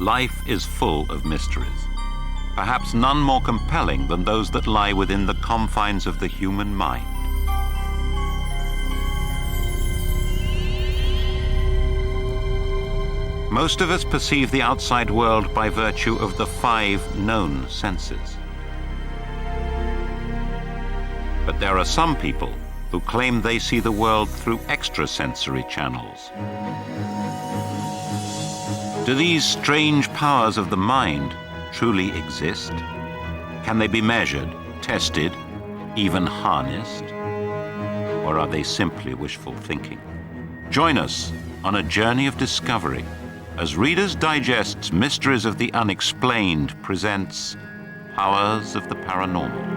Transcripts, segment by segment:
Life is full of mysteries, perhaps none more compelling than those that lie within the confines of the human mind. Most of us perceive the outside world by virtue of the 5 known senses. But there are some people who claim they see the world through extrasensory channels. Do these strange powers of the mind truly exist? Can they be measured, tested, even harnessed? Or are they simply wishful thinking? Join us on a journey of discovery as Reader's Digest's Mysteries of the Unexplained presents Powers of the Paranormal.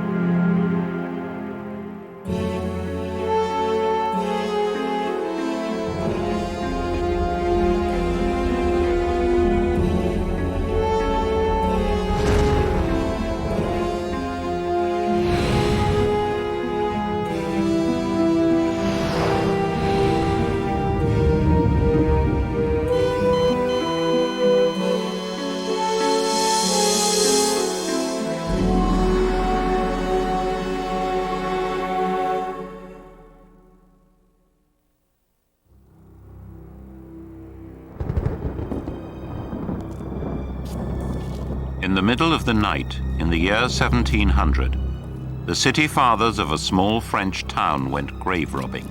In the middle of the night, in the year 1700, the city fathers of a small French town went grave robbing.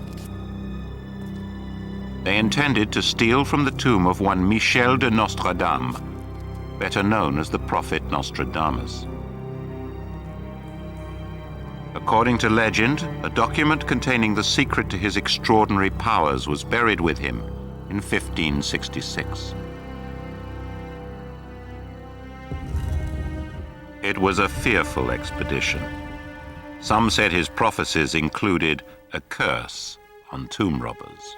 They intended to steal from the tomb of one Michel de Nostradamus, better known as the prophet Nostradamus. According to legend, a document containing the secret to his extraordinary powers was buried with him in 1566. It was a fearful expedition. Some said his prophecies included a curse on tomb robbers.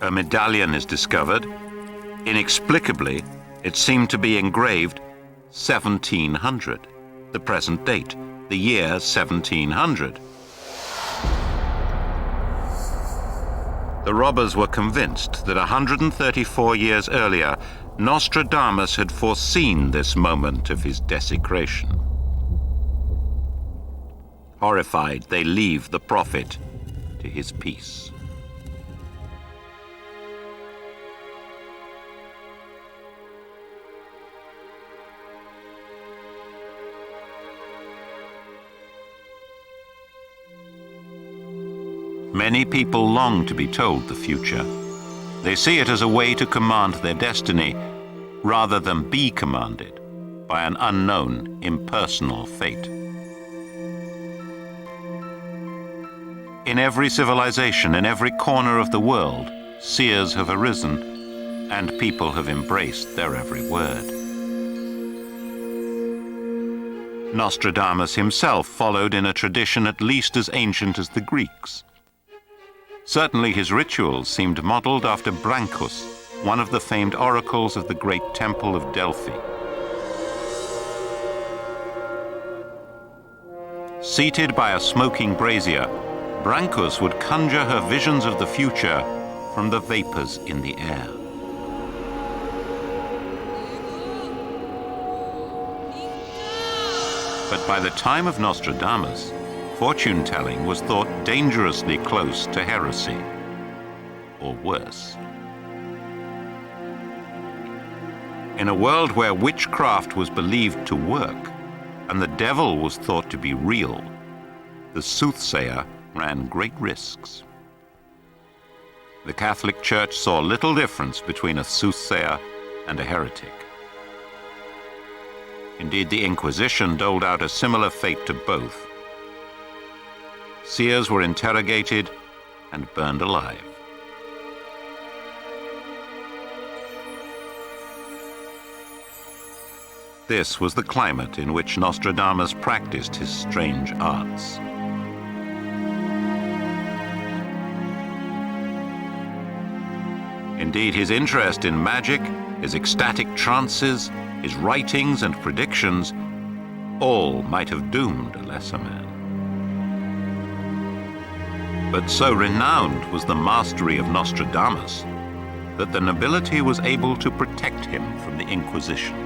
A medallion is discovered. Inexplicably, it seemed to be engraved 1700, the present date, the year 1700. The robbers were convinced that 134 years earlier, Nostradamus had foreseen this moment of his desecration. Horrified, they leave the prophet to his peace. Many people long to be told the future. They see it as a way to command their destiny, rather than be commanded by an unknown, impersonal fate. In every civilization, in every corner of the world, seers have arisen, and people have embraced their every word. Nostradamus himself followed in a tradition at least as ancient as the Greeks. Certainly his rituals seemed modeled after Brancus, one of the famed oracles of the great temple of Delphi. Seated by a smoking brazier, Brancus would conjure her visions of the future from the vapors in the air. But by the time of Nostradamus, fortune-telling was thought dangerously close to heresy, or worse. In a world where witchcraft was believed to work, and the devil was thought to be real, the soothsayer ran great risks. The Catholic Church saw little difference between a soothsayer and a heretic. Indeed, the Inquisition doled out a similar fate to both. Seers were interrogated and burned alive. This was the climate in which Nostradamus practiced his strange arts. Indeed, his interest in magic, his ecstatic trances, his writings and predictions, all might have doomed a lesser man. But so renowned was the mastery of Nostradamus that the nobility was able to protect him from the Inquisition.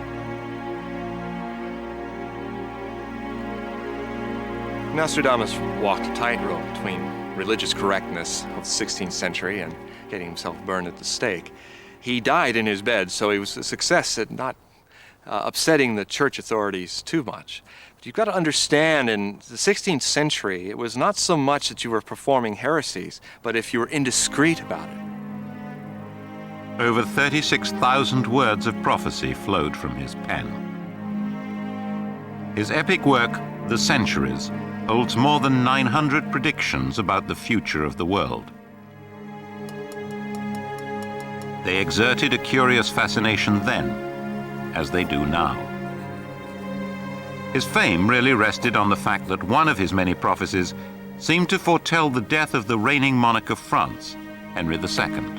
Nostradamus walked a tightrope between religious correctness of the 16th century and getting himself burned at the stake. He died in his bed, so he was a success at not upsetting the church authorities too much. But you've got to understand, in the 16th century, it was not so much that you were performing heresies, but if you were indiscreet about it. Over 36,000 words of prophecy flowed from his pen. His epic work, The Centuries, holds more than 900 predictions about the future of the world. They exerted a curious fascination then, as they do now. His fame really rested on the fact that one of his many prophecies seemed to foretell the death of the reigning monarch of France, Henry II.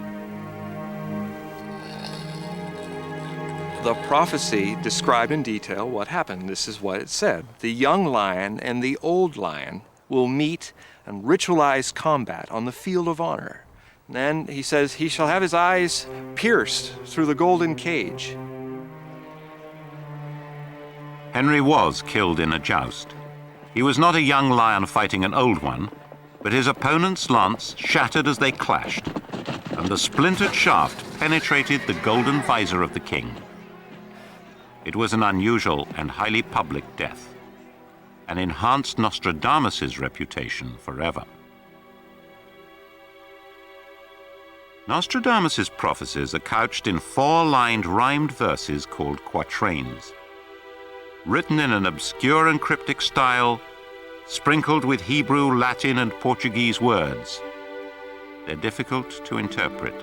The prophecy described in detail what happened. This is what it said. The young lion and the old lion will meet in ritualized combat on the field of honor. And then he says, he shall have his eyes pierced through the golden cage. Henry was killed in a joust. He was not a young lion fighting an old one, but his opponent's lance shattered as they clashed, and the splintered shaft penetrated the golden visor of the king. It was an unusual and highly public death, and enhanced Nostradamus' reputation forever. Nostradamus' prophecies are couched in 4-lined rhymed verses called quatrains, written in an obscure and cryptic style, sprinkled with Hebrew, Latin, and Portuguese words. They're difficult to interpret.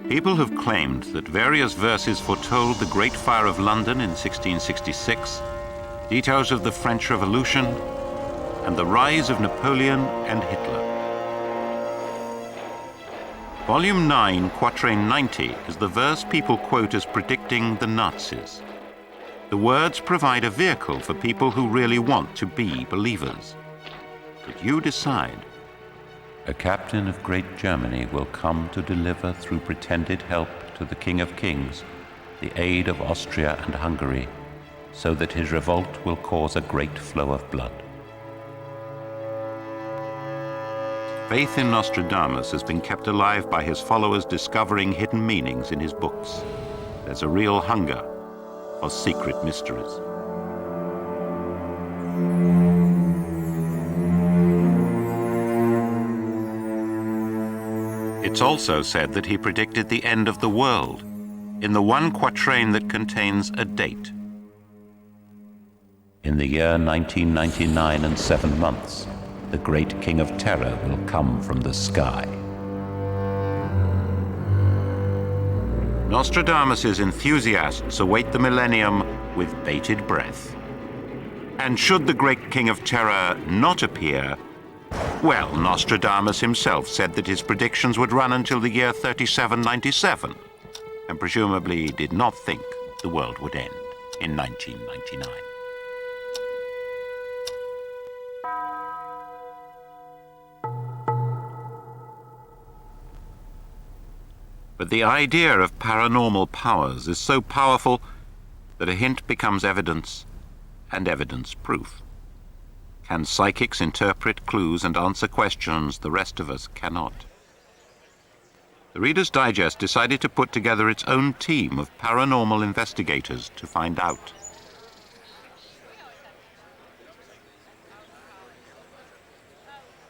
People have claimed that various verses foretold the Great Fire of London in 1666, details of the French Revolution, and the rise of Napoleon and Hitler. Volume 9, Quatrain 90, is the verse people quote as predicting the Nazis. The words provide a vehicle for people who really want to be believers. But you decide. A captain of great Germany will come to deliver through pretended help to the King of Kings the aid of Austria and Hungary, so that his revolt will cause a great flow of blood. Faith in Nostradamus has been kept alive by his followers discovering hidden meanings in his books. There's a real hunger for secret mysteries. It's also said that he predicted the end of the world in the one quatrain that contains a date. In the year 1999 and 7 months, the great King of Terror will come from the sky. Nostradamus' enthusiasts await the millennium with bated breath. And should the great King of Terror not appear, well, Nostradamus himself said that his predictions would run until the year 3797, and presumably did not think the world would end in 1999. But the idea of paranormal powers is so powerful that a hint becomes evidence, and evidence proof. Can psychics interpret clues and answer questions the rest of us cannot? The Reader's Digest decided to put together its own team of paranormal investigators to find out.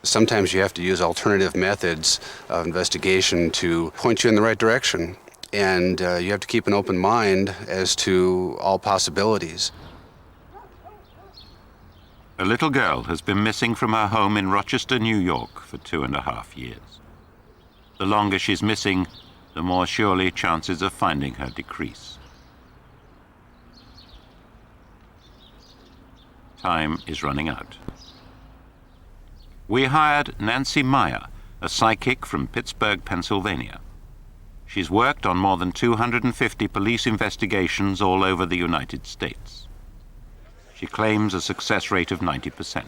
Sometimes you have to use alternative methods of investigation to point you in the right direction, and you have to keep an open mind as to all possibilities. A little girl has been missing from her home in Rochester, New York for 2.5 years. The longer she's missing, the more surely chances of finding her decrease. Time is running out. We hired Nancy Meyer, a psychic from Pittsburgh, Pennsylvania. She's worked on more than 250 police investigations all over the United States. She claims a success rate of 90%.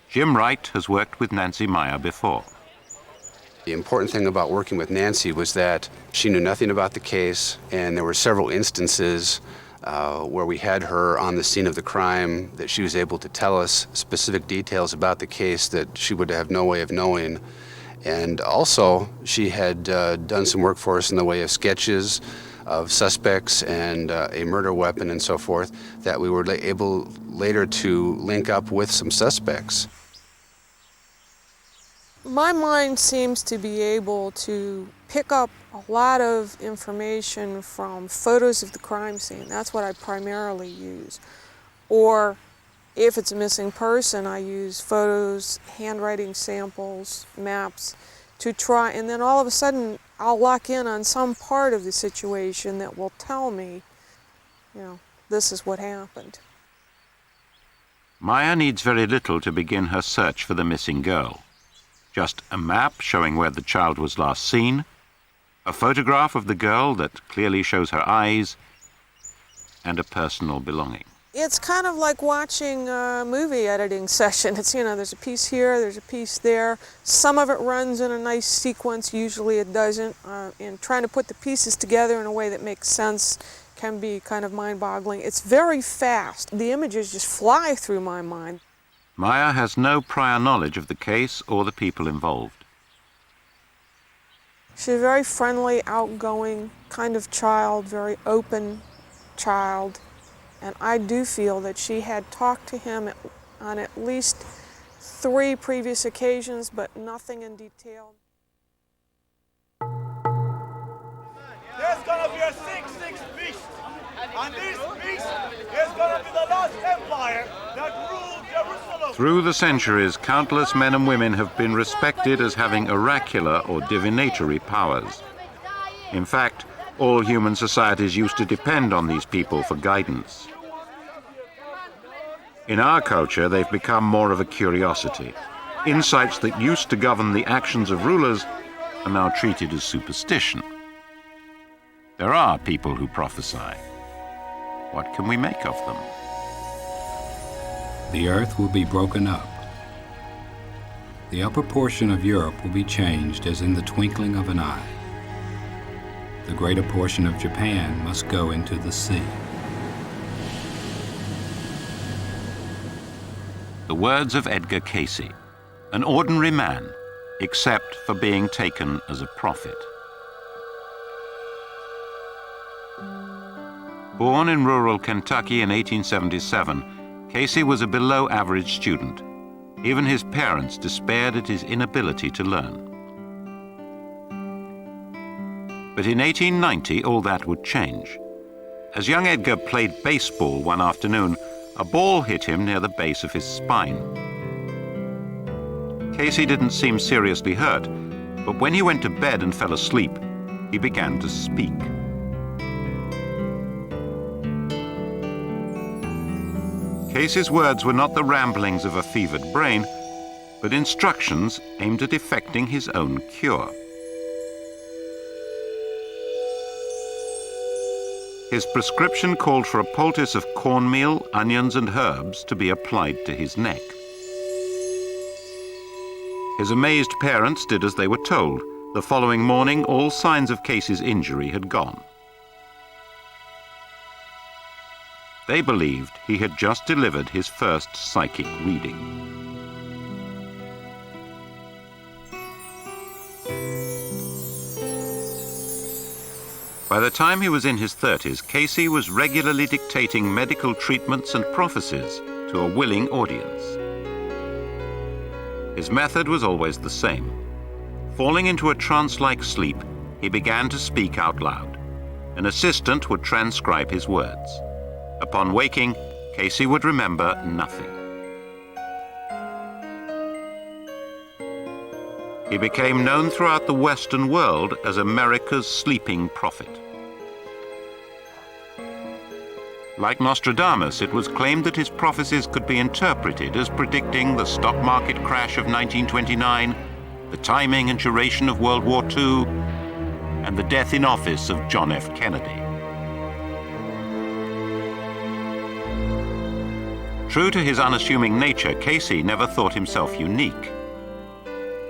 Jim Wright has worked with Nancy Meyer before. The important thing about working with Nancy was that she knew nothing about the case, and there were several instances where we had her on the scene of the crime that she was able to tell us specific details about the case that she would have no way of knowing. And also, she had done some work for us in the way of sketches of suspects and a murder weapon and so forth that we were able later to link up with some suspects. My mind seems to be able to pick up a lot of information from photos of the crime scene. That's what I primarily use. Or if it's a missing person, I use photos, handwriting samples, maps to try, and then all of a sudden I'll lock in on some part of the situation that will tell me, this is what happened. Meyer needs very little to begin her search for the missing girl. Just a map showing where the child was last seen, a photograph of the girl that clearly shows her eyes, and a personal belonging. It's kind of like watching a movie editing session. It's, there's a piece here, there's a piece there. Some of it runs in a nice sequence, usually it doesn't. And trying to put the pieces together in a way that makes sense can be kind of mind-boggling. It's very fast. The images just fly through my mind. Meyer has no prior knowledge of the case or the people involved. She's a very friendly, outgoing kind of child, very open child. And I do feel that she had talked to him on at least 3 previous occasions, but nothing in detail. There's gonna be a 6-6 beast, and this beast is gonna be the last empire that ruled Jerusalem. Through the centuries, countless men and women have been respected as having oracular or divinatory powers. In fact, all human societies used to depend on these people for guidance. In our culture, they've become more of a curiosity. Insights that used to govern the actions of rulers are now treated as superstition. There are people who prophesy. What can we make of them? The earth will be broken up. The upper portion of Europe will be changed as in the twinkling of an eye. The greater portion of Japan must go into the sea. The words of Edgar Cayce, an ordinary man, except for being taken as a prophet. Born in rural Kentucky in 1877, Cayce was a below-average student. Even his parents despaired at his inability to learn. But in 1890, all that would change. As young Edgar played baseball one afternoon, a ball hit him near the base of his spine. Cayce didn't seem seriously hurt, but when he went to bed and fell asleep, he began to speak. Cayce's words were not the ramblings of a fevered brain, but instructions aimed at effecting his own cure. His prescription called for a poultice of cornmeal, onions, and herbs to be applied to his neck. His amazed parents did as they were told. The following morning, all signs of Cayce's injury had gone. They believed he had just delivered his first psychic reading. By the time he was in his 30s, Cayce was regularly dictating medical treatments and prophecies to a willing audience. His method was always the same. Falling into a trance-like sleep, he began to speak out loud. An assistant would transcribe his words. Upon waking, Cayce would remember nothing. He became known throughout the Western world as America's sleeping prophet. Like Nostradamus, it was claimed that his prophecies could be interpreted as predicting the stock market crash of 1929, the timing and duration of World War II, and the death in office of John F. Kennedy. True to his unassuming nature, Casey never thought himself unique.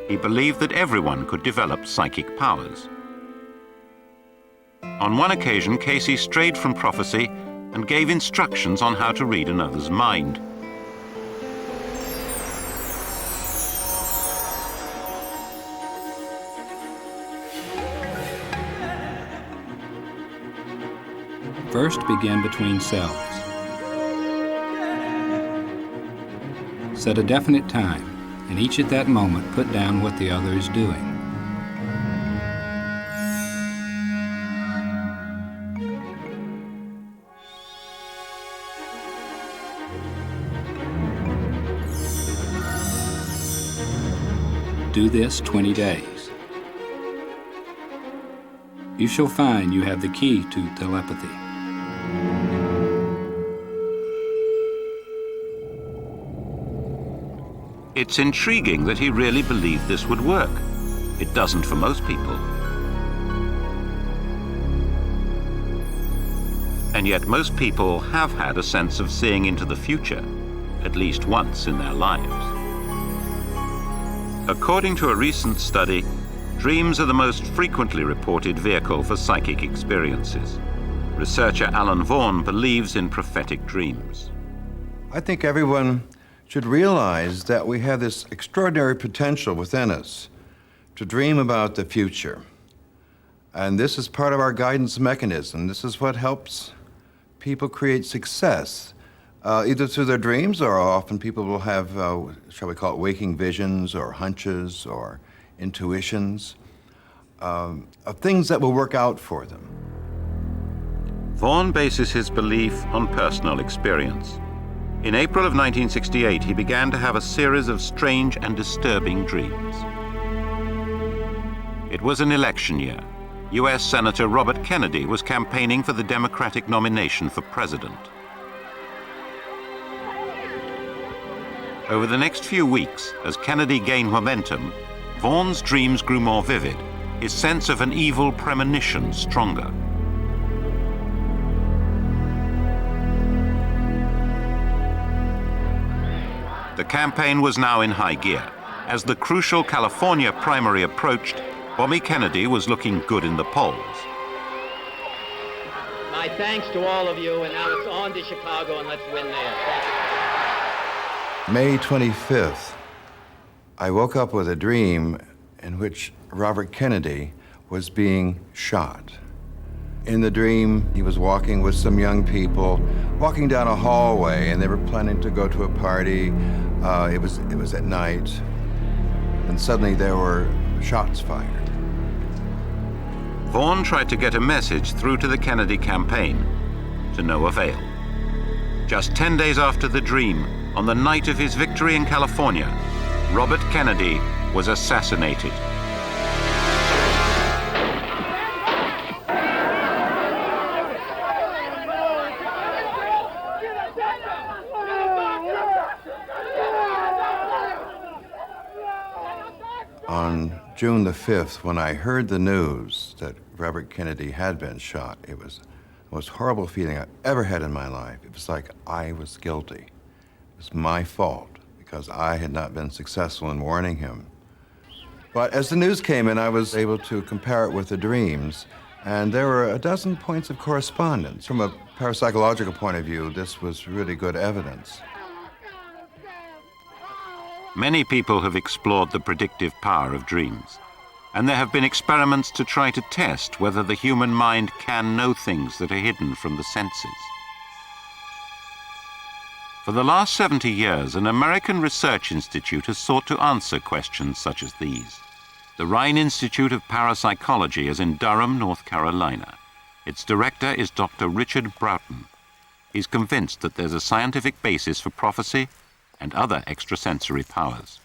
He believed that everyone could develop psychic powers. On one occasion, Casey strayed from prophecy and gave instructions on how to read another's mind. First, begin between cells. Set a definite time, and each at that moment put down what the other is doing. Do this 20 days. You shall find you have the key to telepathy. It's intriguing that he really believed this would work. It doesn't for most people. And yet most people have had a sense of seeing into the future, at least once in their lives. According to a recent study, dreams are the most frequently reported vehicle for psychic experiences. Researcher Alan Vaughan believes in prophetic dreams. I think everyone should realize that we have this extraordinary potential within us to dream about the future. And this is part of our guidance mechanism. This is what helps people create success, either through their dreams, or often people will have, shall we call it, waking visions or hunches or intuitions of things that will work out for them. Vaughan bases his belief on personal experience. In April of 1968, he began to have a series of strange and disturbing dreams. It was an election year. U.S. Senator Robert Kennedy was campaigning for the Democratic nomination for president. Over the next few weeks, as Kennedy gained momentum, Vaughan's dreams grew more vivid, his sense of an evil premonition stronger. The campaign was now in high gear. As the crucial California primary approached, Bobby Kennedy was looking good in the polls. My thanks to all of you, and now it's on to Chicago, and let's win there. May 25th, I woke up with a dream in which Robert Kennedy was being shot. In the dream, he was walking with some young people, walking down a hallway, and they were planning to go to a party. It was at night, and suddenly there were shots fired. Vaughan tried to get a message through to the Kennedy campaign, to no avail. Just 10 days after the dream, on the night of his victory in California, Robert Kennedy was assassinated. On June the 5th, when I heard the news that Robert Kennedy had been shot, it was the most horrible feeling I've ever had in my life. It was like I was guilty. It was my fault because I had not been successful in warning him. But as the news came in, I was able to compare it with the dreams, and there were a dozen points of correspondence. From a parapsychological point of view, this was really good evidence. Many people have explored the predictive power of dreams, and there have been experiments to try to test whether the human mind can know things that are hidden from the senses. For the last 70 years, an American research institute has sought to answer questions such as these. The Rhine Institute of Parapsychology is in Durham, North Carolina. Its director is Dr. Richard Broughton. He's convinced that there's a scientific basis for prophecy and other extrasensory powers.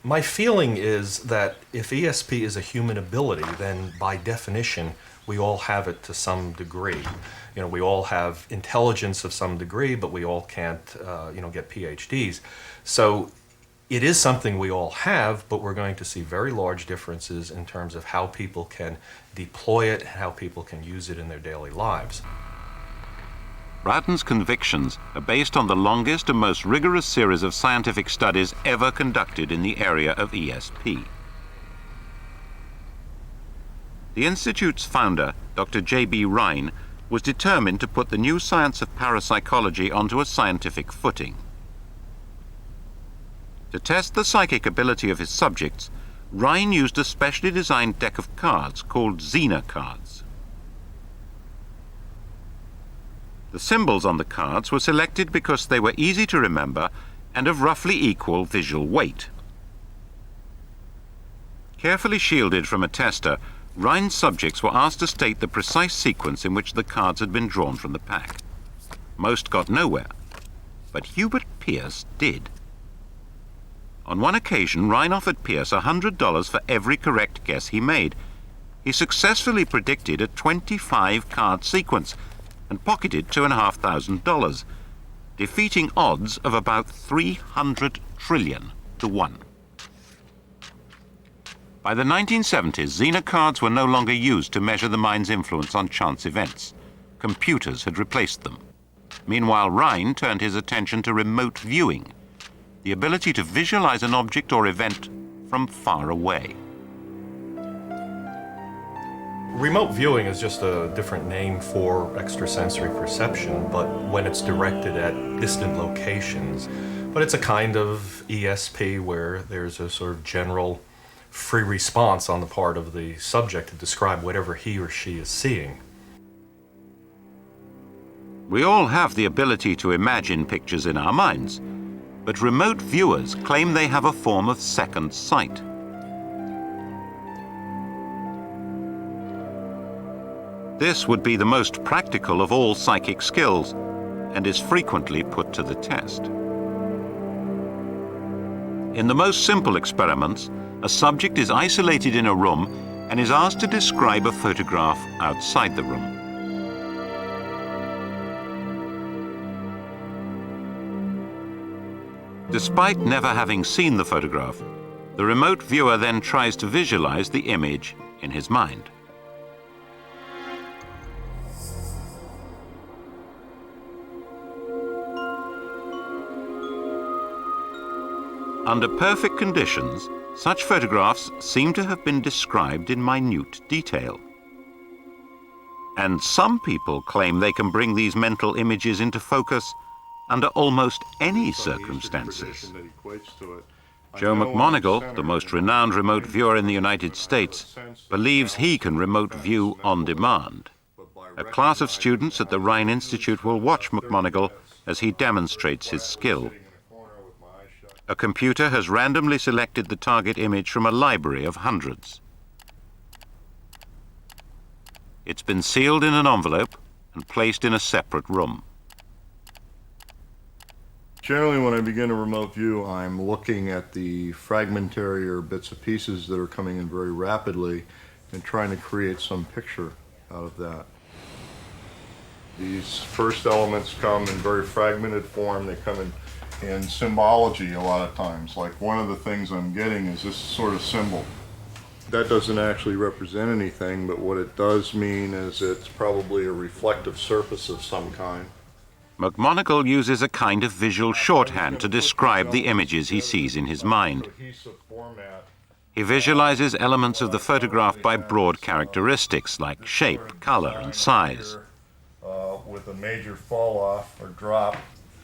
My feeling is that if ESP is a human ability, then by definition, we all have it to some degree. You know, we all have intelligence of some degree, but we all can't, get PhDs. So it is something we all have, but we're going to see very large differences in terms of how people can deploy it, how people can use it in their daily lives. Broughton's convictions are based on the longest and most rigorous series of scientific studies ever conducted in the area of ESP. The Institute's founder, Dr. J.B. Rhine, was determined to put the new science of parapsychology onto a scientific footing. To test the psychic ability of his subjects, Rhine used a specially designed deck of cards called Zener cards. The symbols on the cards were selected because they were easy to remember and of roughly equal visual weight. Carefully shielded from a tester, Rhine's subjects were asked to state the precise sequence in which the cards had been drawn from the pack. Most got nowhere, but Hubert Pierce did. On one occasion, Rhine offered Pierce $100 for every correct guess he made. He successfully predicted a 25-card sequence and pocketed $2,500, defeating odds of about 300 trillion to 1. By the 1970s, Zener cards were no longer used to measure the mind's influence on chance events. Computers had replaced them. Meanwhile, Rhine turned his attention to remote viewing, the ability to visualize an object or event from far away. Remote viewing is just a different name for extrasensory perception, but when it's directed at distant locations. But it's a kind of ESP where there's a sort of general free response on the part of the subject to describe whatever he or she is seeing. We all have the ability to imagine pictures in our minds, but remote viewers claim they have a form of second sight. This would be the most practical of all psychic skills and is frequently put to the test. In the most simple experiments, a subject is isolated in a room and is asked to describe a photograph outside the room. Despite never having seen the photograph, the remote viewer then tries to visualize the image in his mind. Under perfect conditions, such photographs seem to have been described in minute detail. And some people claim they can bring these mental images into focus under almost any circumstances. Joe McMoneagle, the most renowned remote viewer in the United States, believes he can remote view on demand. A class of students at the Rhine Institute will watch McMoneagle as he demonstrates his skill. A computer has randomly selected the target image from a library of hundreds. It's been sealed in an envelope and placed in a separate room. Generally, when I begin a remote view, I'm looking at the fragmentary or bits and pieces that are coming in very rapidly and trying to create some picture out of that. These first elements come in very fragmented form. They come in symbology a lot of times. Like one of the things I'm getting is this sort of symbol. That doesn't actually represent anything, but what it does mean is it's probably a reflective surface of some kind. McMoneagle uses a kind of visual shorthand to describe the images he sees in his mind. He visualizes elements of the photograph by broad characteristics like shape, color, and size. With a major fall off or drop.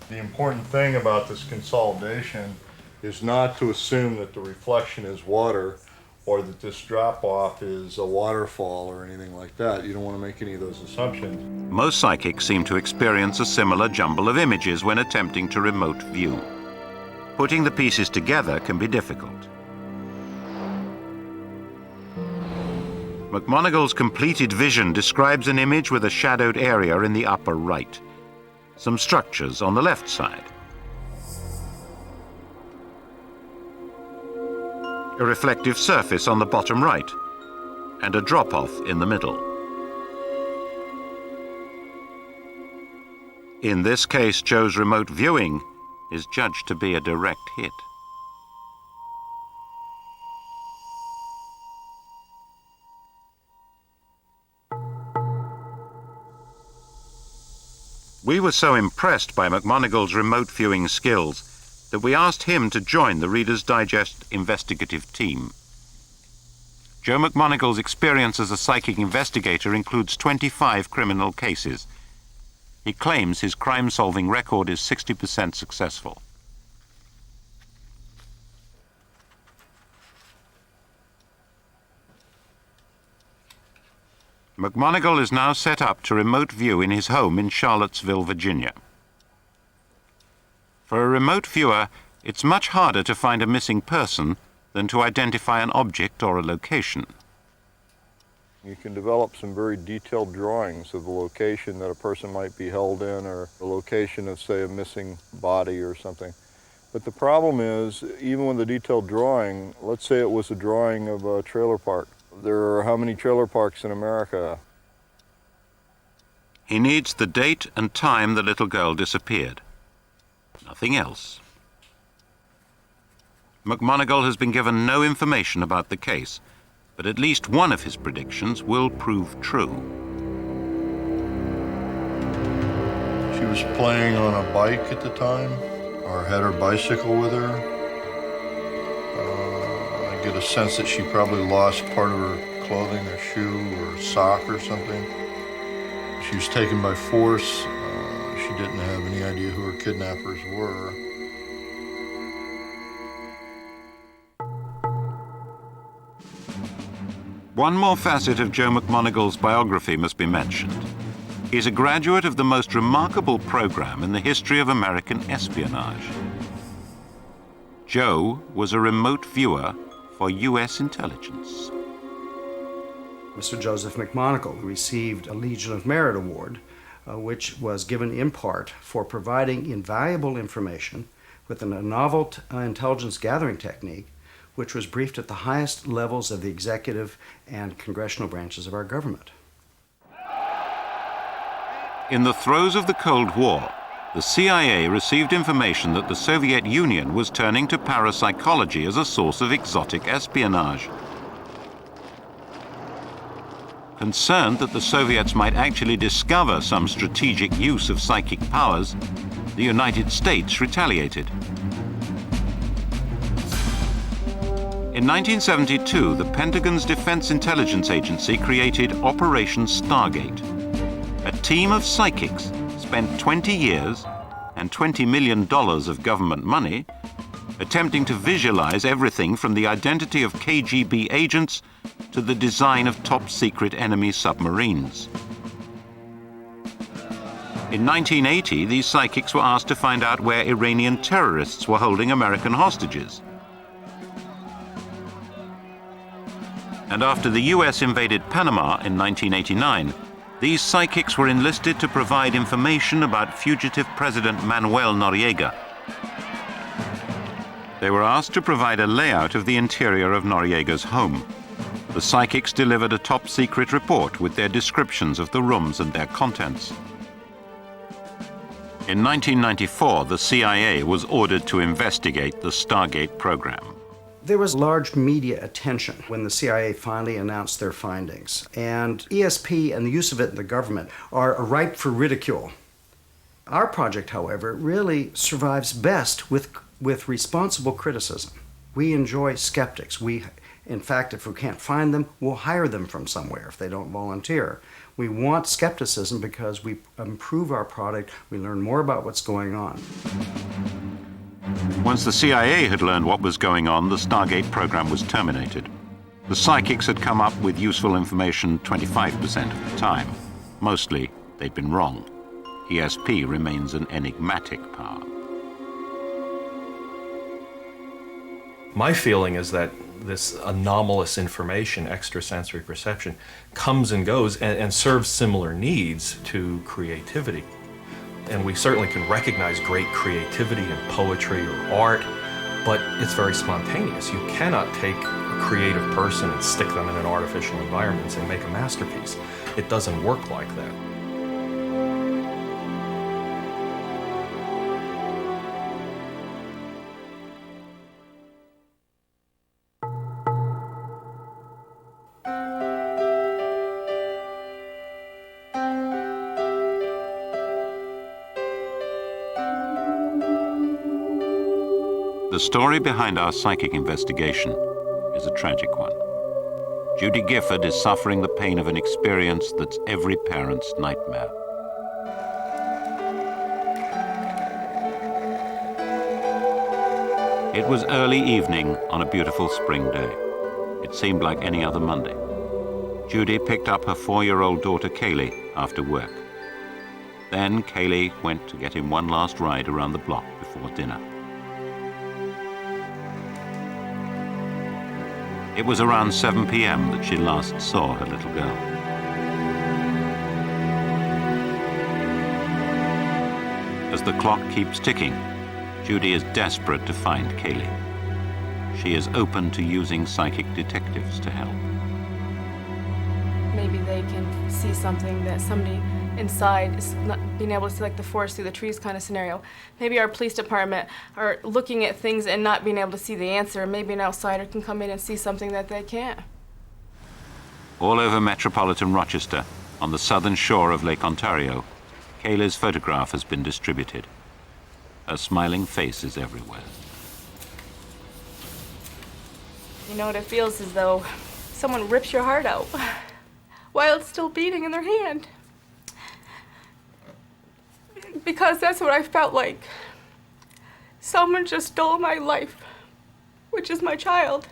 The important thing about this consolidation is not to assume that the reflection is water or that this drop-off is a waterfall or anything like that. You don't want to make any of those assumptions. Most psychics seem to experience a similar jumble of images when attempting to remote view. Putting the pieces together can be difficult. McMoneagle's completed vision describes an image with a shadowed area in the upper right, some structures on the left side, a reflective surface on the bottom right, and a drop-off in the middle. In this case, Joe's remote viewing is judged to be a direct hit. We were so impressed by McMonagle's remote viewing skills that we asked him to join the Reader's Digest investigative team. Joe McMonagle's experience as a psychic investigator includes 25 criminal cases. He claims his crime-solving record is 60% successful. McMonagle is now set up to remote view in his home in Charlottesville, Virginia. For a remote viewer, it's much harder to find a missing person than to identify an object or a location. You can develop some very detailed drawings of the location that a person might be held in, or the location of, say, a missing body or something. But the problem is, even with a detailed drawing, let's say it was a drawing of a trailer park. There are how many trailer parks in America? He needs the date and time the little girl disappeared. Nothing else. McMonagle has been given no information about the case, but at least one of his predictions will prove true. She was playing on a bike at the time, or had her bicycle with her. I get a sense that she probably lost part of her clothing, a shoe or a sock or something. She was taken by force. She didn't have any idea who her kidnappers were. One more facet of Joe McMonagle's biography must be mentioned. He's a graduate of the most remarkable program in the history of American espionage. Joe was a remote viewer for U.S. intelligence. Mr. Joseph McMonagle received a Legion of Merit Award, which was given in part for providing invaluable information with a novel intelligence gathering technique, which was briefed at the highest levels of the executive and congressional branches of our government. In the throes of the Cold War, the CIA received information that the Soviet Union was turning to parapsychology as a source of exotic espionage. Concerned that the Soviets might actually discover some strategic use of psychic powers, the United States retaliated. In 1972, the Pentagon's Defense Intelligence Agency created Operation Stargate. A team of psychics spent 20 years and $20 million of government money attempting to visualize everything from the identity of KGB agents to the design of top-secret enemy submarines. In 1980, these psychics were asked to find out where Iranian terrorists were holding American hostages. And after the US invaded Panama in 1989, these psychics were enlisted to provide information about fugitive President Manuel Noriega. They were asked to provide a layout of the interior of Noriega's home. The psychics delivered a top-secret report with their descriptions of the rooms and their contents. In 1994, the CIA was ordered to investigate the Stargate program. There was large media attention when the CIA finally announced their findings, and ESP and the use of it in the government are ripe for ridicule. Our project, however, really survives best with responsible criticism. We enjoy skeptics. In fact, if we can't find them, we'll hire them from somewhere if they don't volunteer. We want skepticism because we improve our product, we learn more about what's going on. Once the CIA had learned what was going on, the Stargate program was terminated. The psychics had come up with useful information 25% of the time. Mostly, they'd been wrong. ESP remains an enigmatic power. My feeling is that this anomalous information, extrasensory perception, comes and goes and serves similar needs to creativity. And we certainly can recognize great creativity in poetry or art, but it's very spontaneous. You cannot take a creative person and stick them in an artificial environment and make a masterpiece. It doesn't work like that. The story behind our psychic investigation is a tragic one. Judy Gifford is suffering the pain of an experience that's every parent's nightmare. It was early evening on a beautiful spring day. It seemed like any other Monday. Judy picked up her 4-year-old daughter Kaylee after work. Then Kaylee went to get him one last ride around the block before dinner. It was around 7 p.m. that she last saw her little girl. As the clock keeps ticking, Judy is desperate to find Kaylee. She is open to using psychic detectives to help. Maybe they can see something that somebody inside is not being able to see, like the forest through the trees kind of scenario. Maybe our police department are looking at things and not being able to see the answer. Maybe an outsider can come in and see something that they can't. All over metropolitan Rochester, on the southern shore of Lake Ontario, Kaylee's photograph has been distributed. Her smiling face is everywhere. You know what it feels as though someone rips your heart out while it's still beating in their hand. Because that's what I felt like. Someone just stole my life, which is my child.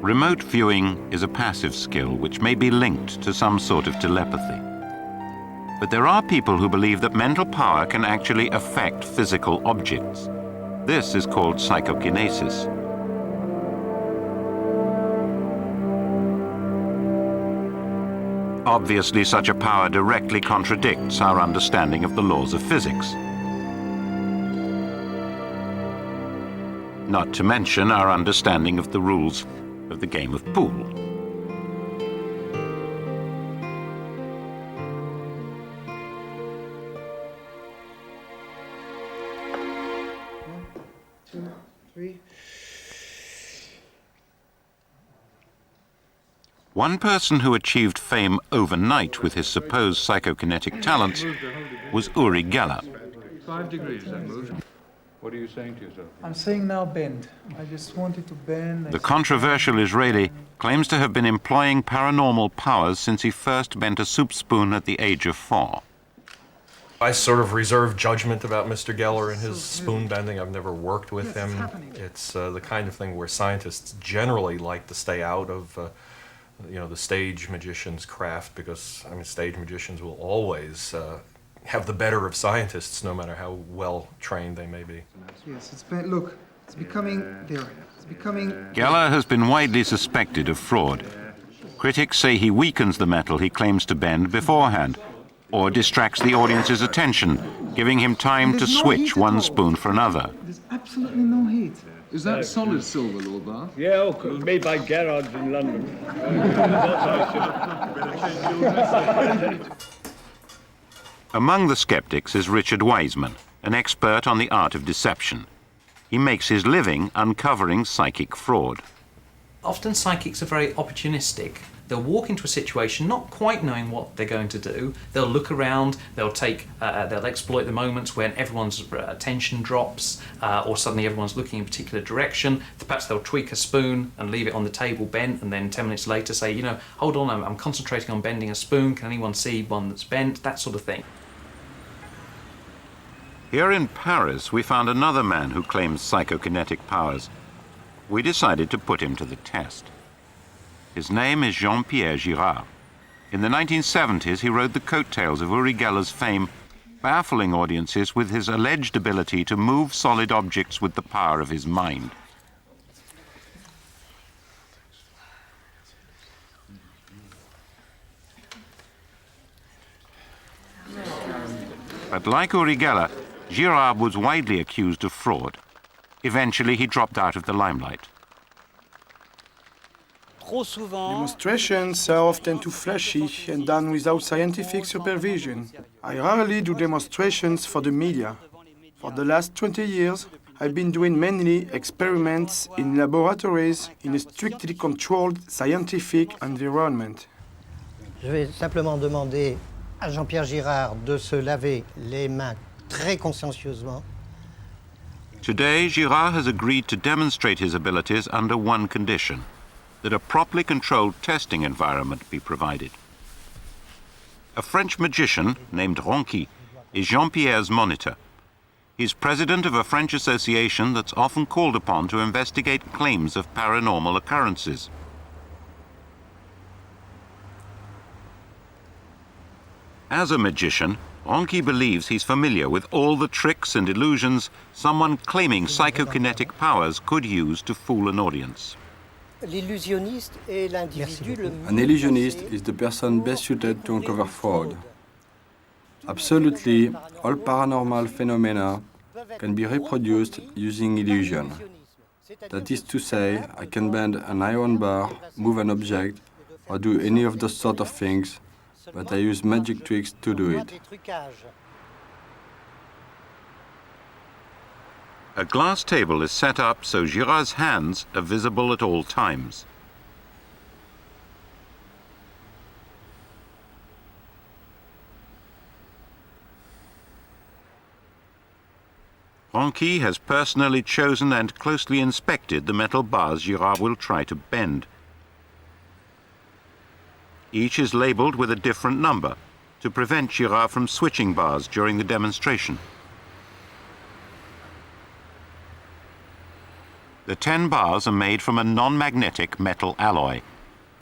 Remote viewing is a passive skill which may be linked to some sort of telepathy. But there are people who believe that mental power can actually affect physical objects. This is called psychokinesis. Obviously, such a power directly contradicts our understanding of the laws of physics. Not to mention our understanding of the rules of the game of pool. One person who achieved fame overnight with his supposed psychokinetic talents was Uri Geller. 5 degrees, that moves. What are you saying to yourself? I'm saying now bend. I just wanted to bend. The controversial Israeli claims to have been employing paranormal powers since he first bent a soup spoon at the age of 4. I sort of reserve judgment about Mr. Geller and his spoon bending. I've never worked with him. It's the kind of thing where scientists generally like to stay out of the stage magician's craft, because stage magicians will always have the better of scientists, no matter how well trained they may be. Yes, it's becoming there. It's becoming. Geller has been widely suspected of fraud. Critics say he weakens the metal he claims to bend beforehand, or distracts the audience's attention, giving him time to switch one spoon for another. There's absolutely no heat. Is that solid silver, Lord Bath? Yeah, made by Gerrard in London. Among the skeptics is Richard Wiseman, an expert on the art of deception. He makes his living uncovering psychic fraud. Often psychics are very opportunistic. They'll walk into a situation not quite knowing what they're going to do. They'll look around, they'll exploit the moments when everyone's attention drops, or suddenly everyone's looking in a particular direction. Perhaps they'll tweak a spoon and leave it on the table bent, and then 10 minutes later say, hold on, I'm concentrating on bending a spoon, can anyone see one that's bent? That sort of thing. Here in Paris, we found another man who claims psychokinetic powers. We decided to put him to the test. His name is Jean-Pierre Girard. In the 1970s, he rode the coattails of Uri Geller's fame, baffling audiences with his alleged ability to move solid objects with the power of his mind. But like Uri Geller, Girard was widely accused of fraud. Eventually, he dropped out of the limelight. Demonstrations are often too flashy and done without scientific supervision. I rarely do demonstrations for the media. For the last 20 years, I've been doing mainly experiments in laboratories in a strictly controlled scientific environment. Je vais simplement demander à Jean-Pierre Girard de se laver les mains très consciencieusement. Today, Girard has agreed to demonstrate his abilities under one condition, that a properly controlled testing environment be provided. A French magician named Ronqui is Jean-Pierre's monitor. He's president of a French association that's often called upon to investigate claims of paranormal occurrences. As a magician, Ronqui believes he's familiar with all the tricks and illusions someone claiming psychokinetic powers could use to fool an audience. An illusionist is the person best suited to uncover fraud. Absolutely, all paranormal phenomena can be reproduced using illusion. That is to say, I can bend an iron bar, move an object, or do any of those sort of things, but I use magic tricks to do it. A glass table is set up so Girard's hands are visible at all times. Ronqui has personally chosen and closely inspected the metal bars Girard will try to bend. Each is labeled with a different number to prevent Girard from switching bars during the demonstration. The 10 bars are made from a non-magnetic metal alloy.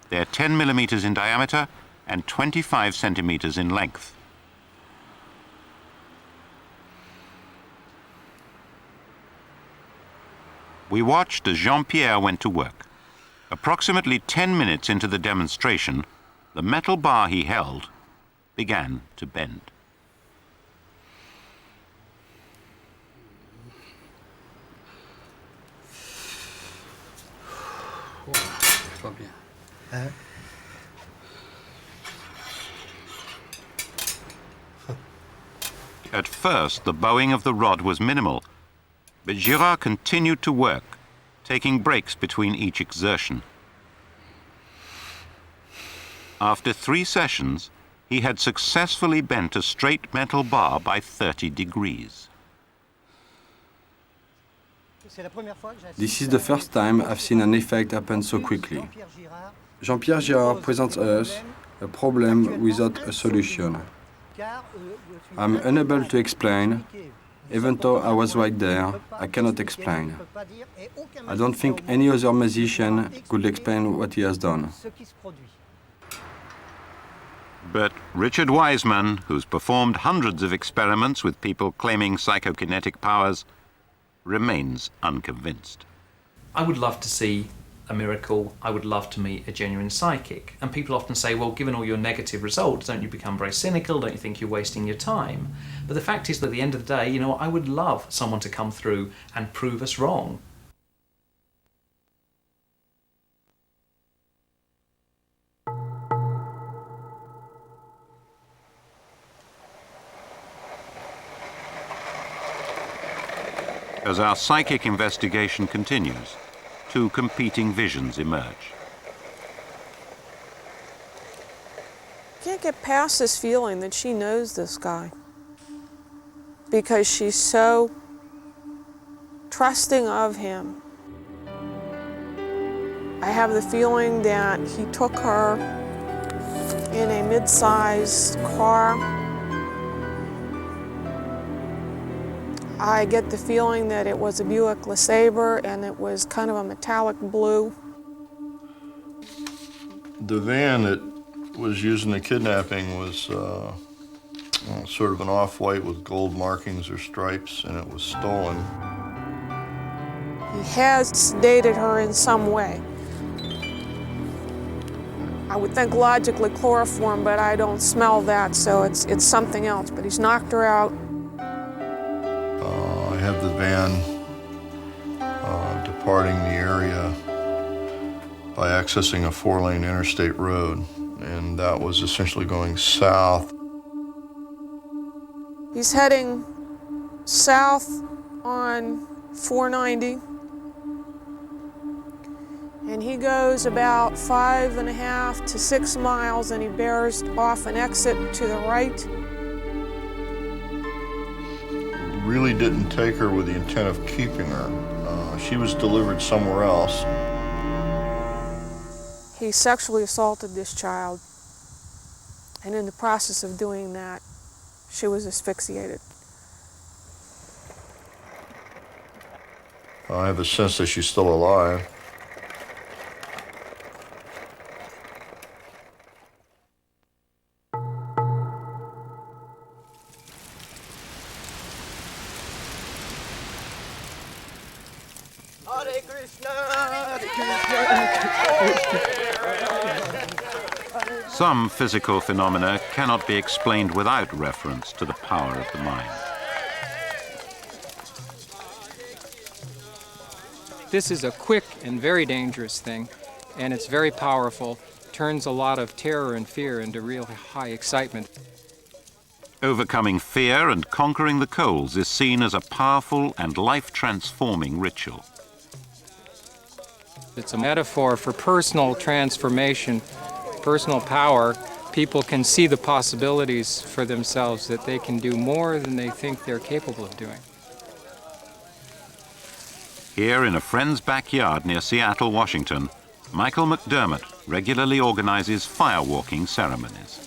They're 10 millimeters in diameter and 25 centimeters in length. We watched as Jean-Pierre went to work. Approximately 10 minutes into the demonstration, the metal bar he held began to bend. At first, the bowing of the rod was minimal, but Girard continued to work, taking breaks between each exertion. After 3 sessions, he had successfully bent a straight metal bar by 30 degrees. This is the first time I've seen an effect happen so quickly. Jean-Pierre Girard presents us a problem without a solution. I'm unable to explain. Even though I was right there, I cannot explain. I don't think any other musician could explain what he has done. But Richard Wiseman, who's performed hundreds of experiments with people claiming psychokinetic powers, remains unconvinced. I would love to see a miracle. I would love to meet a genuine psychic. And people often say, well, given all your negative results, don't you become very cynical? Don't you think you're wasting your time? But the fact is that at the end of the day, you know, I would love someone to come through and prove us wrong. As our psychic investigation continues, 2 competing visions emerge. Can't get past this feeling that she knows this guy because she's so trusting of him. I have the feeling that he took her in a mid-sized car. I get the feeling that it was a Buick LeSabre and it was kind of a metallic blue. The van that was used in the kidnapping was sort of an off-white with gold markings or stripes, and it was stolen. He has sedated her in some way. I would think logically chloroform, but I don't smell that, so it's something else. But he's knocked her out. I have the van departing the area by accessing a 4-lane interstate road, and that was essentially going south. He's heading south on 490, And he goes about 5.5 to 6 miles, and he bears off an exit to the right. Really didn't take her with the intent of keeping her. She was delivered somewhere else. He sexually assaulted this child, and in the process of doing that, she was asphyxiated. I have a sense that she's still alive. Hare Krishna, Hare Krishna. Some physical phenomena cannot be explained without reference to the power of the mind. This is a quick and very dangerous thing, and it's very powerful. Turns a lot of terror and fear into real high excitement. Overcoming fear and conquering the coals is seen as a powerful and life-transforming ritual. It's a metaphor for personal transformation, personal power. People can see the possibilities for themselves, that they can do more than they think they're capable of doing. Here in a friend's backyard near Seattle, Washington, Michael McDermott regularly organizes firewalking ceremonies.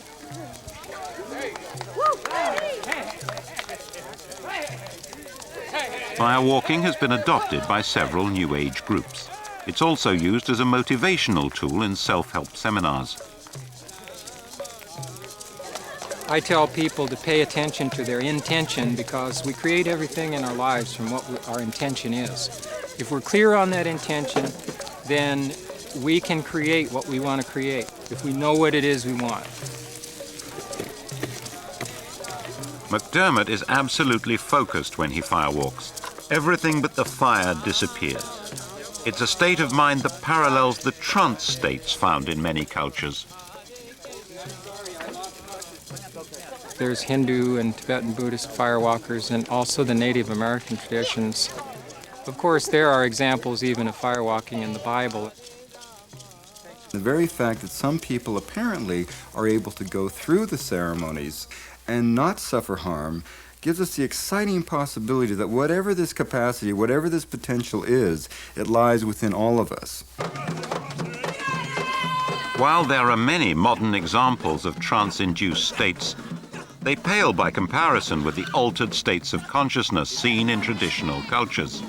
Firewalking has been adopted by several New Age groups. It's also used as a motivational tool in self-help seminars. I tell people to pay attention to their intention, because we create everything in our lives from what our intention is. If we're clear on that intention, then we can create what we want to create, if we know what it is we want. McDermott is absolutely focused when he firewalks. Everything but the fire disappears. It's a state of mind that parallels the trance states found in many cultures. There's Hindu and Tibetan Buddhist firewalkers, and also the Native American traditions. Of course, there are examples even of firewalking in the Bible. The very fact that some people apparently are able to go through the ceremonies and not suffer harm gives us the exciting possibility that whatever this capacity, whatever this potential is, it lies within all of us. While there are many modern examples of trance-induced states, they pale by comparison with the altered states of consciousness seen in traditional cultures.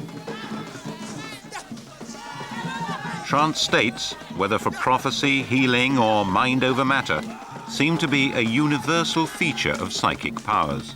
Trance states, whether for prophecy, healing, or mind over matter, seem to be a universal feature of psychic powers.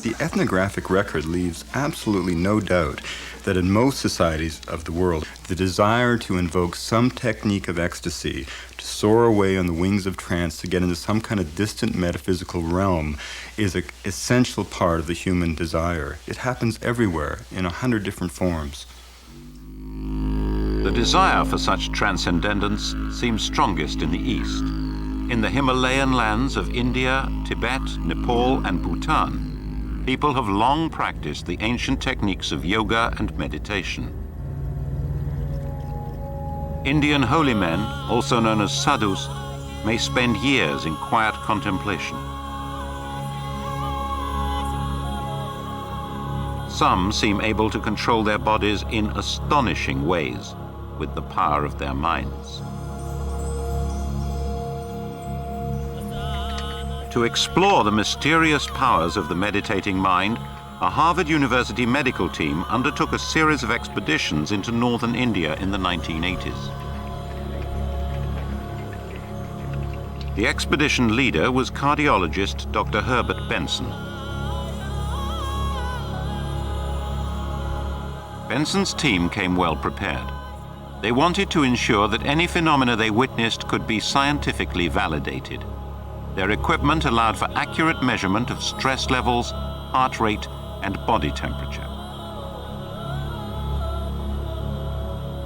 The ethnographic record leaves absolutely no doubt that in most societies of the world, the desire to invoke some technique of ecstasy, to soar away on the wings of trance, to get into some kind of distant metaphysical realm, is an essential part of the human desire. It happens everywhere, in 100 different forms. The desire for such transcendence seems strongest in the East. In the Himalayan lands of India, Tibet, Nepal, and Bhutan, people have long practiced the ancient techniques of yoga and meditation. Indian holy men, also known as sadhus, may spend years in quiet contemplation. Some seem able to control their bodies in astonishing ways with the power of their minds. To explore the mysterious powers of the meditating mind, a Harvard University medical team undertook a series of expeditions into northern India in the 1980s. The expedition leader was cardiologist Dr. Herbert Benson. Benson's team came well prepared. They wanted to ensure that any phenomena they witnessed could be scientifically validated. Their equipment allowed for accurate measurement of stress levels, heart rate, and body temperature.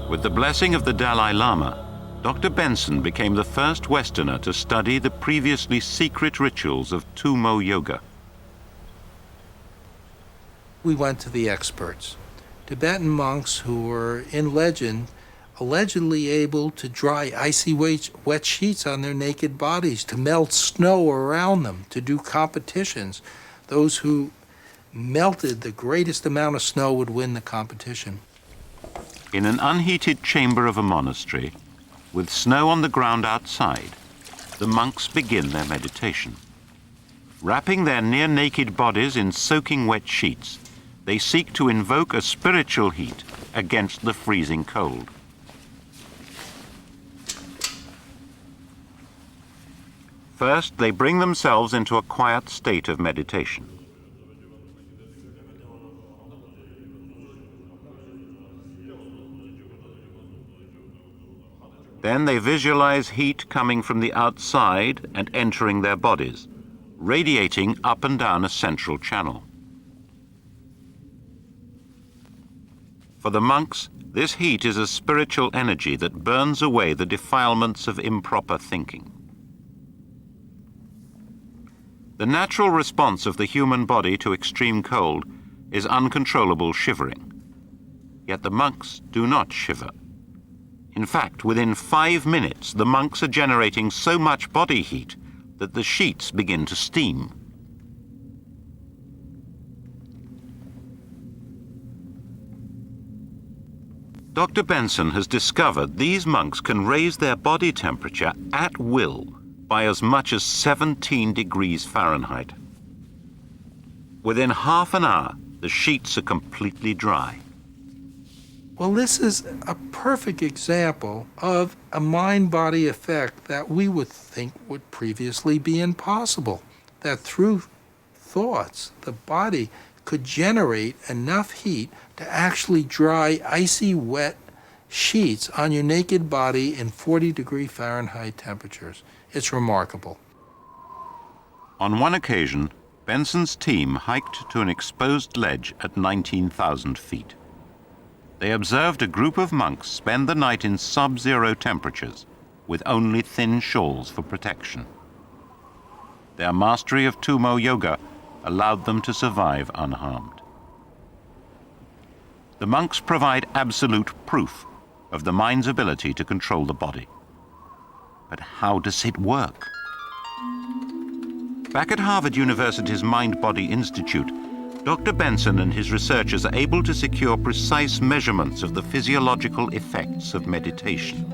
With the blessing of the Dalai Lama, Dr. Benson became the first Westerner to study the previously secret rituals of Tumo Yoga. We went to the experts, Tibetan monks who were in legend allegedly able to dry icy wet sheets on their naked bodies, to melt snow around them, to do competitions. Those who melted the greatest amount of snow would win the competition. In an unheated chamber of a monastery, with snow on the ground outside, the monks begin their meditation. Wrapping their near-naked bodies in soaking wet sheets, they seek to invoke a spiritual heat against the freezing cold. First, they bring themselves into a quiet state of meditation. Then they visualize heat coming from the outside and entering their bodies, radiating up and down a central channel. For the monks, this heat is a spiritual energy that burns away the defilements of improper thinking. The natural response of the human body to extreme cold is uncontrollable shivering. Yet the monks do not shiver. In fact, within 5 minutes, the monks are generating so much body heat that the sheets begin to steam. Dr. Benson has discovered these monks can raise their body temperature at will by as much as 17 degrees Fahrenheit. Within half an hour, the sheets are completely dry. Well, this is a perfect example of a mind-body effect that we would think would previously be impossible. That through thoughts, the body could generate enough heat to actually dry icy wet sheets on your naked body in 40-degree Fahrenheit temperatures. It's remarkable. On one occasion, Benson's team hiked to an exposed ledge at 19,000 feet. They observed a group of monks spend the night in sub-zero temperatures with only thin shawls for protection. Their mastery of Tummo yoga allowed them to survive unharmed. The monks provide absolute proof of the mind's ability to control the body. But how does it work? Back at Harvard University's Mind-Body Institute, Dr. Benson and his researchers are able to secure precise measurements of the physiological effects of meditation.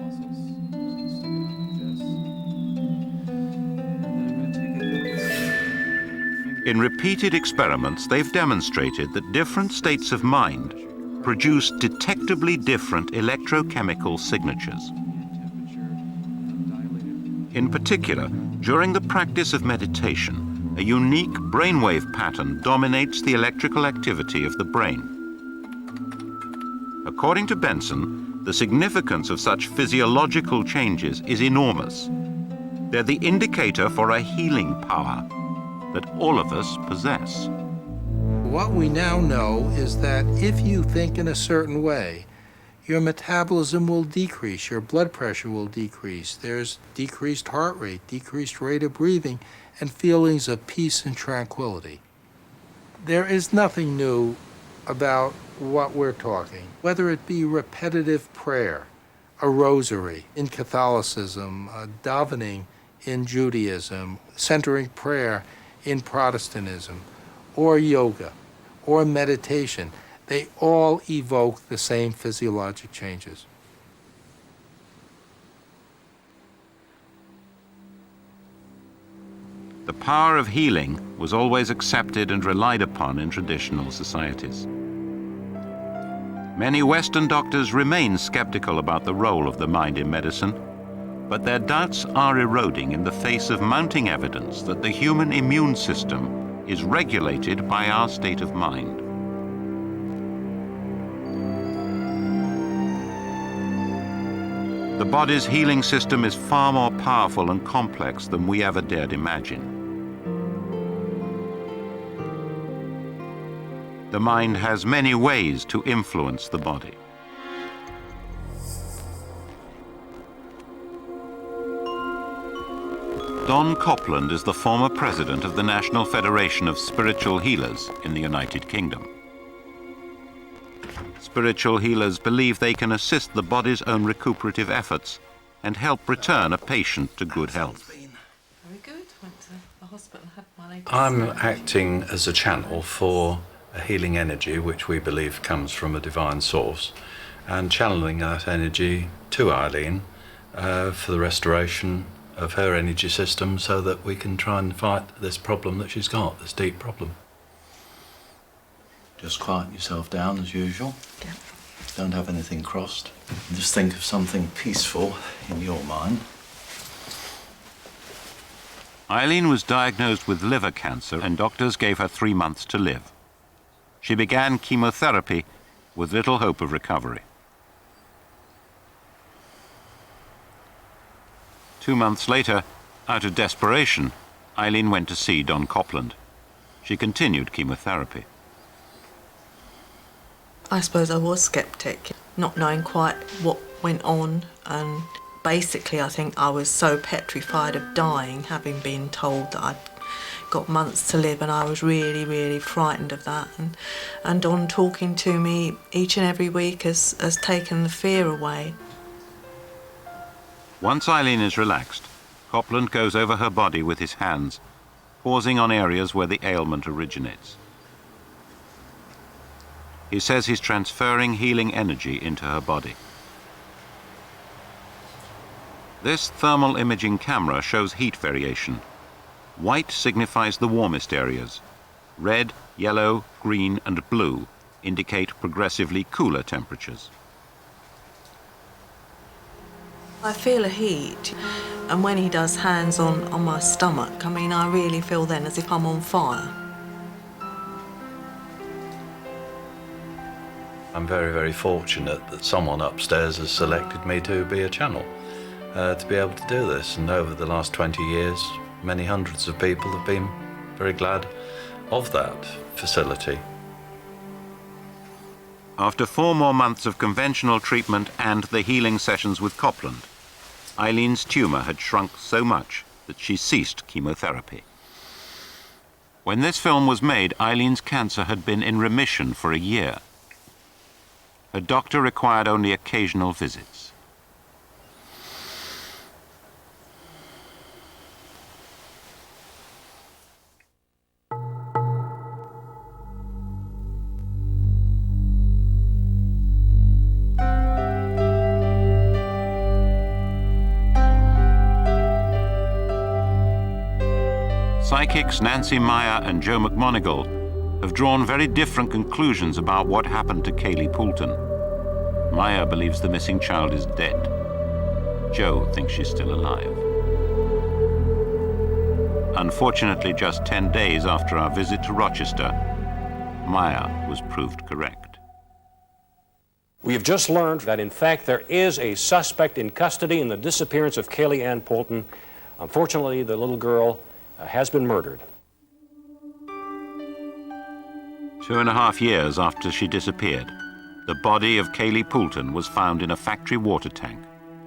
In repeated experiments, they've demonstrated that different states of mind produce detectably different electrochemical signatures. In particular, during the practice of meditation, a unique brainwave pattern dominates the electrical activity of the brain. According to Benson, the significance of such physiological changes is enormous. They're the indicator for a healing power that all of us possess. What we now know is that if you think in a certain way, your metabolism will decrease, your blood pressure will decrease, there's decreased heart rate, decreased rate of breathing, and feelings of peace and tranquility. There is nothing new about what we're talking, whether it be repetitive prayer, a rosary in Catholicism, davening in Judaism, centering prayer in Protestantism, or yoga, or meditation. They all evoke the same physiologic changes. The power of healing was always accepted and relied upon in traditional societies. Many Western doctors remain skeptical about the role of the mind in medicine, but their doubts are eroding in the face of mounting evidence that the human immune system is regulated by our state of mind. The body's healing system is far more powerful and complex than we ever dared imagine. The mind has many ways to influence the body. Don Copland is the former president of the National Federation of Spiritual Healers in the United Kingdom. spiritual healers believe they can assist the body's own recuperative efforts and help return a patient to good health. Very good. Went to the hospital, had my latest I'm surgery. acting as a channel for a healing energy which we believe comes from a divine source, and channeling that energy to Eileen for the restoration of her energy system so that we can try and fight this problem that she's got, this deep problem. Just quiet yourself down as usual. Yeah. Don't have anything crossed. Just think of something peaceful in your mind. Eileen was diagnosed with liver cancer and doctors gave her 3 months to live. She began chemotherapy with little hope of recovery. 2 months later, out of desperation, Eileen went to see Don Copland. She continued chemotherapy. I suppose I was sceptic, not knowing quite what went on, and basically I think I was so petrified of dying, having been told that I'd got months to live, and I was really, really frightened of that. And Don talking to me each and every week has taken the fear away. Once Eileen is relaxed, Copland goes over her body with his hands, pausing on areas where the ailment originates. He says he's transferring healing energy into her body. This thermal imaging camera shows heat variation. White signifies the warmest areas. Red, yellow, green, and blue indicate progressively cooler temperatures. I feel a heat, and when he does hands on my stomach, I mean, I really feel then as if I'm on fire. I'm very, very fortunate that someone upstairs has selected me to be a channel, to be able to do this. And over the last 20 years, many hundreds of people have been very glad of that facility. After 4 more months of conventional treatment and the healing sessions with Copland, Eileen's tumor had shrunk so much that she ceased chemotherapy. When this film was made, Eileen's cancer had been in remission for a year. Her doctor required only occasional visits. Psychics Nancy Meyer and Joe McMonigal have drawn very different conclusions about what happened to Kaylee Poulton. Meyer believes the missing child is dead. Joe thinks she's still alive. Unfortunately, just 10 days after our visit to Rochester, Meyer was proved correct. We have just learned that, in fact, there is a suspect in custody in the disappearance of Kaylee Ann Poulton. Unfortunately, the little girl has been murdered. 2.5 years after she disappeared, the body of Kaylee Poulton was found in a factory water tank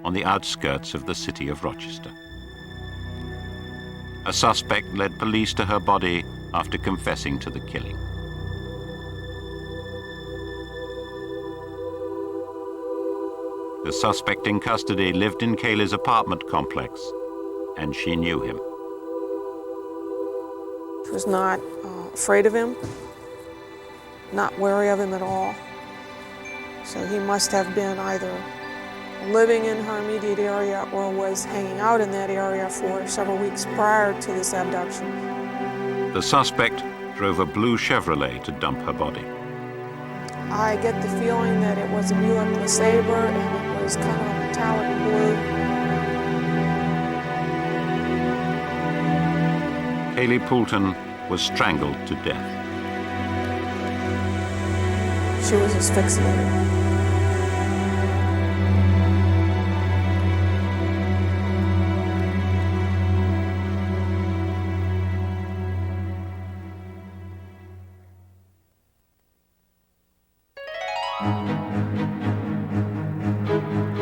on the outskirts of the city of Rochester. A suspect led police to her body after confessing to the killing. The suspect in custody lived in Kaylee's apartment complex, and she knew him. She was not afraid of him, not wary of him at all. So he must have been either living in her immediate area or was hanging out in that area for several weeks prior to this abduction. The suspect drove a blue Chevrolet to dump her body. I get the feeling that it was a Buick LeSabre and it was kind of a metallic blue. Kaylee Poulton was strangled to death. She was asphyxiated.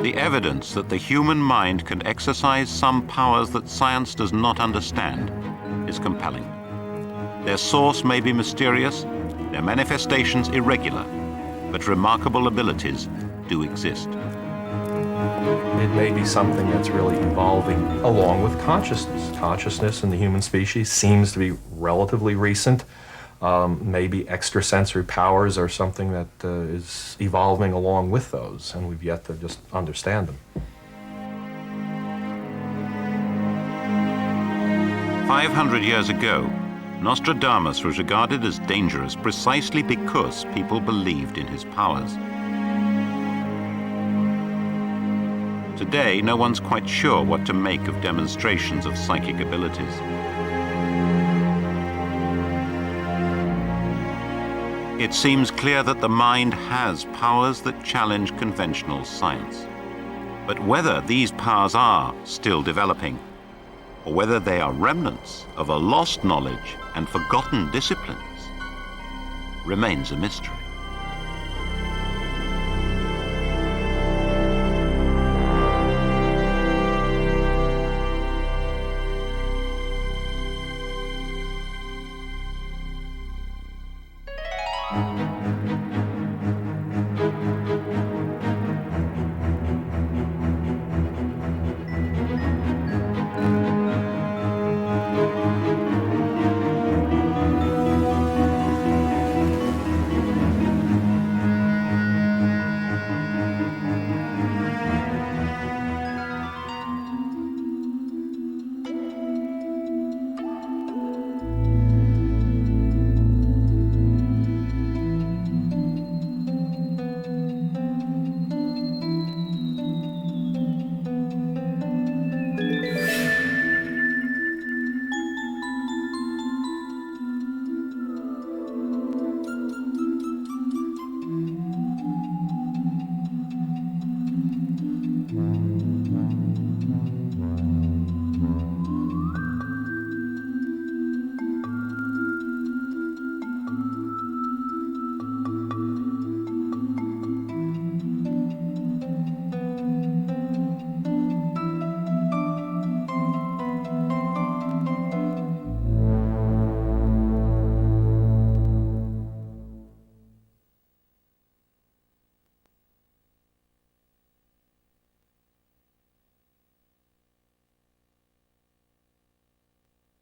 The evidence that the human mind can exercise some powers that science does not understand is compelling. Their source may be mysterious, their manifestations irregular, but remarkable abilities do exist. It may be something that's really evolving along with consciousness. Consciousness in the human species seems to be relatively recent. Maybe extrasensory powers are something that is evolving along with those, and we've yet to just understand them. 500 years ago, Nostradamus was regarded as dangerous precisely because people believed in his powers. Today, no one's quite sure what to make of demonstrations of psychic abilities. It seems clear that the mind has powers that challenge conventional science. But whether these powers are still developing, or whether they are remnants of a lost knowledge and forgotten disciplines, remains a mystery.